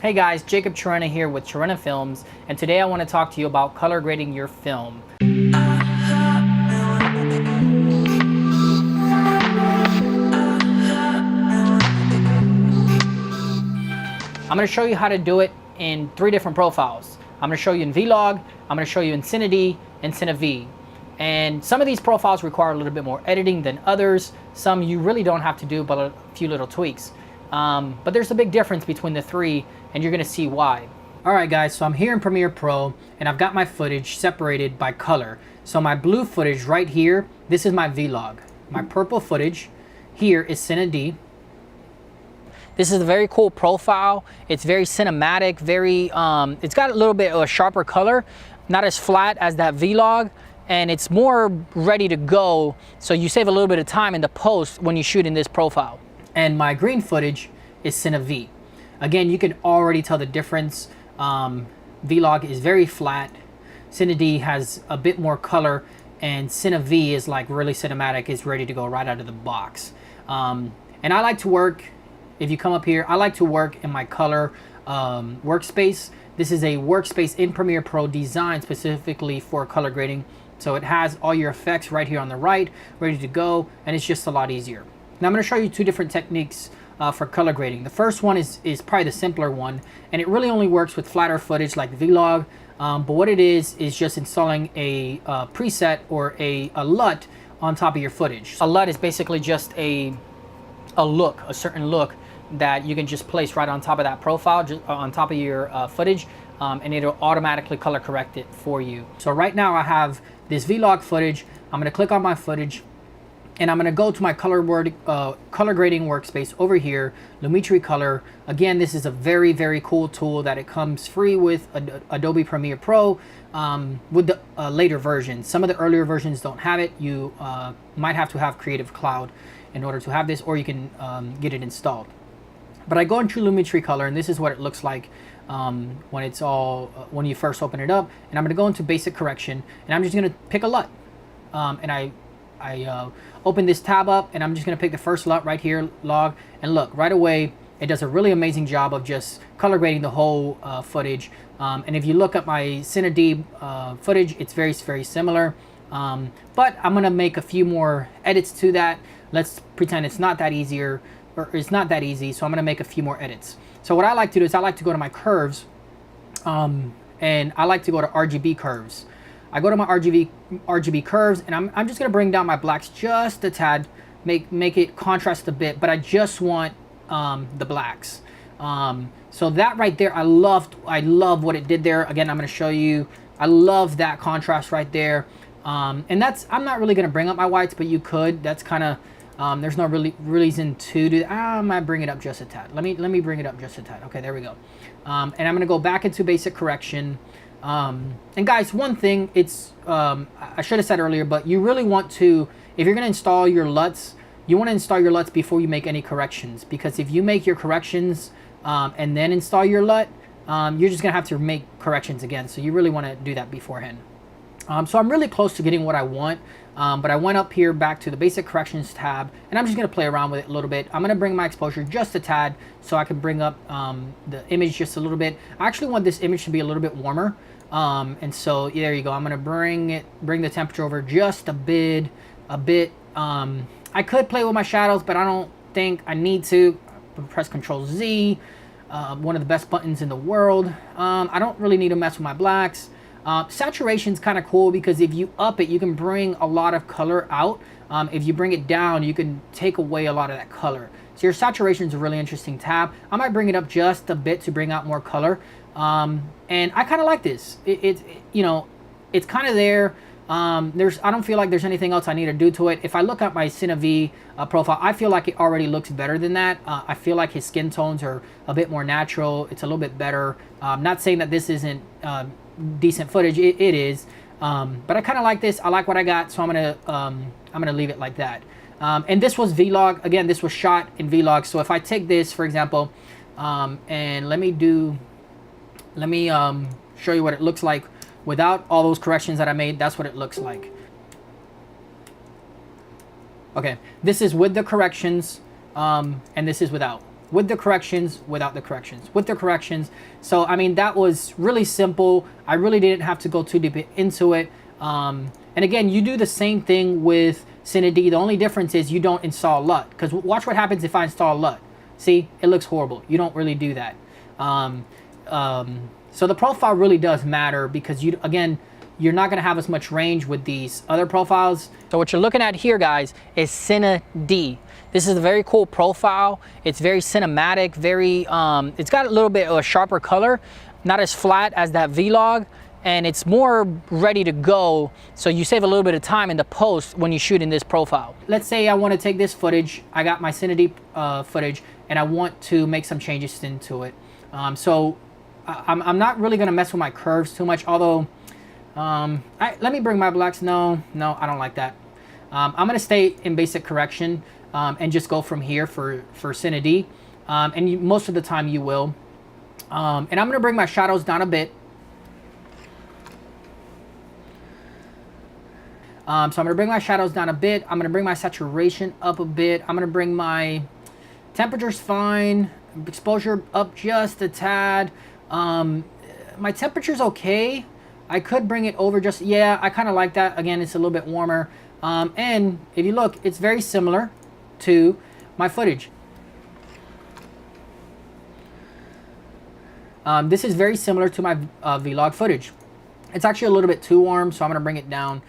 Hey guys, Jacob Chirena here with Chirena Films, and today I want to talk to you about color grading your film. I'm going to show you how to do it in 3 different profiles. I'm going to show you in Vlog, I'm going to show you in Cine D, and Cine V. And some of these profiles require a little bit more editing than others. Some you really don't have to do but a few little tweaks. But there's a big difference between the 3, and you're going to see why. Alright guys, so I'm here in Premiere Pro, and I've got my footage separated by color. So my blue footage right here, this is my Vlog. My purple footage here is Cine D. This is a very cool profile. It's very cinematic, it's got a little bit of a sharper color, not as flat as that Vlog, and it's more ready to go, so you save a little bit of time in the post when you shoot in this profile. And my green footage is Cine V. Again, you can already tell the difference. Vlog is very flat, Cine D has a bit more color, and Cine V is like really cinematic, it's ready to go right out of the box. And I like to work, if you come up here, I like to work in my color workspace. This is a workspace in Premiere Pro designed specifically for color grading. So it has all your effects right here on the right, ready to go, and it's just a lot easier. Now I'm going to show you 2 different techniques for color grading. The first one is probably the simpler one, and it really only works with flatter footage like Vlog. But what it is just installing a preset or a LUT on top of your footage. A LUT is basically just a look, a certain look that you can just place right on top of that profile, just on top of your footage, and it'll automatically color correct it for you. So right now I have this Vlog footage. I'm going to click on my footage, and I'm going to go to my color grading workspace over here, Lumetri Color. Again, this is a very, very cool tool that it comes free with Adobe Premiere Pro with the later versions. Some of the earlier versions don't have it. You might have to have Creative Cloud in order to have this, or you can get it installed. But I go into Lumetri Color, and this is what it looks like when it's all when you first open it up. And I'm going to go into basic correction, and I'm just going to pick a LUT, and I open this tab up, and I'm just going to pick the first LUT right here, log, and look, right away it does a really amazing job of just color grading the whole footage. And if you look at my Cine D footage, it's very, very similar. But I'm going to make a few more edits to that. Let's pretend it's not that easier, or it's not that easy, so I'm going to make a few more edits. So what I like to do is I like to go to my curves, and I like to go to RGB curves. I go to my RGB curves, and I'm just going to bring down my blacks just a tad, make it contrast a bit, but I just want the blacks. So that right there, I love what it did there. Again, I'm going to show you. I love that contrast right there. And I'm not really going to bring up my whites, but you could. That's kind of there's no reason to do that. I might bring it up just a tad. Let me bring it up just a tad. Okay, there we go. And I'm going to go back into basic correction. And guys, one thing, it's I should have said earlier, but you really want to, if you're going to install your LUTs, you want to install your LUTs before you make any corrections, because if you make your corrections and then install your LUT, you're just going to have to make corrections again. So you really want to do that beforehand. So I'm really close to getting what I want, but I went up here back to the basic corrections tab, and I'm just going to play around with it a little bit. I'm going to bring my exposure just a tad so I can bring up the image just a little bit. I actually want this image to be a little bit warmer, and so there you go. I'm going to bring the temperature over just a bit. I could play with my shadows, but I don't think I need to. Press Control Z, one of the best buttons in the world. I don't really need to mess with my blacks. Saturation's kind of cool because if you up it, you can bring a lot of color out. If you bring it down, you can take away a lot of that color. So your saturation is a really interesting tab. I might bring it up just a bit to bring out more color. And I kind of like this. You know, it's kind of there. I don't feel like there's anything else I need to do to it. If I look at my Cine V profile, I feel like it already looks better than that. I feel like his skin tones are a bit more natural. It's a little bit better. I'm not saying that this isn't decent footage. It is, but I kind of like this. I like what I got, so I'm gonna leave it like that. And this was Vlog. Again, this was shot in Vlog. So if I take this, for example, and let me show you what it looks like without all those corrections that I made. That's what it looks like. Okay, this is with the corrections, and this is without. with the corrections, without the corrections, with the corrections. So I mean, that was really simple. I really didn't have to go too deep into it. And again, you do the same thing with Cine D. The only difference is you don't install LUT, because watch what happens if I install LUT. See, it looks horrible. You don't really do that. So the profile really does matter, because you're not going to have as much range with these other profiles. So what you're looking at here, guys, is Cine D. This is a very cool profile. It's very cinematic, it's got a little bit of a sharper color, not as flat as that Vlog, and it's more ready to go. So you save a little bit of time in the post when you shoot in this profile. Let's say I want to take this footage. I got my Cine D footage, and I want to make some changes into it. So I'm not really going to mess with my curves too much, although let me bring my blacks. No, I don't like that. I'm going to stay in basic correction and just go from here for Cine D. And most of the time you will. And I'm going to bring my shadows down a bit. So I'm going to bring my shadows down a bit. I'm going to bring my saturation up a bit. I'm going to bring my temperature's fine. Exposure up just a tad. My temperature's okay. I could bring it over just, yeah, I kind of like that. Again, it's a little bit warmer. And if you look, it's very similar to my footage. This is very similar to my Vlog footage. It's actually a little bit too warm, so I'm going to bring it down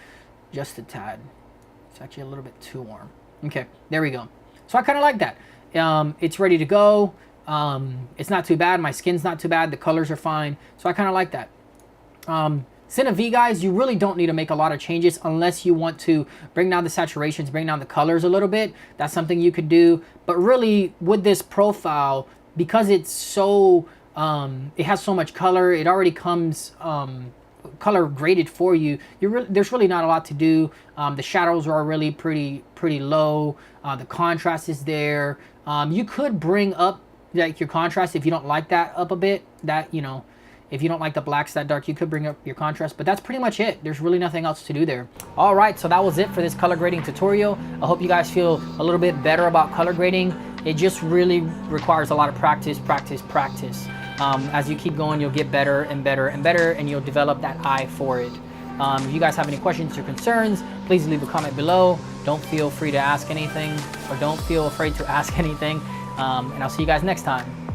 just a tad. It's actually a little bit too warm. Okay, there we go. So I kind of like that. It's ready to go. It's not too bad. My skin's not too bad. The colors are fine. So I kind of like that. Cine V, guys, you really don't need to make a lot of changes unless you want to bring down the saturations, bring down the colors a little bit. That's something you could do. But really, with this profile, because it's so, it has so much color, it already comes color graded for you. There's really not a lot to do. The shadows are really pretty low. The contrast is there. You could bring up like your contrast if you don't like that up a bit. That, you know, if you don't like the blacks that dark, you could bring up your contrast, but that's pretty much it. There's really nothing else to do there. All right, so that was it for this color grading tutorial. I hope you guys feel a little bit better about color grading. It just really requires a lot of practice. As you keep going, you'll get better and better and better, and you'll develop that eye for it. If you guys have any questions or concerns, please leave a comment below. Don't feel free to ask anything, or don't feel afraid to ask anything. And I'll see you guys next time.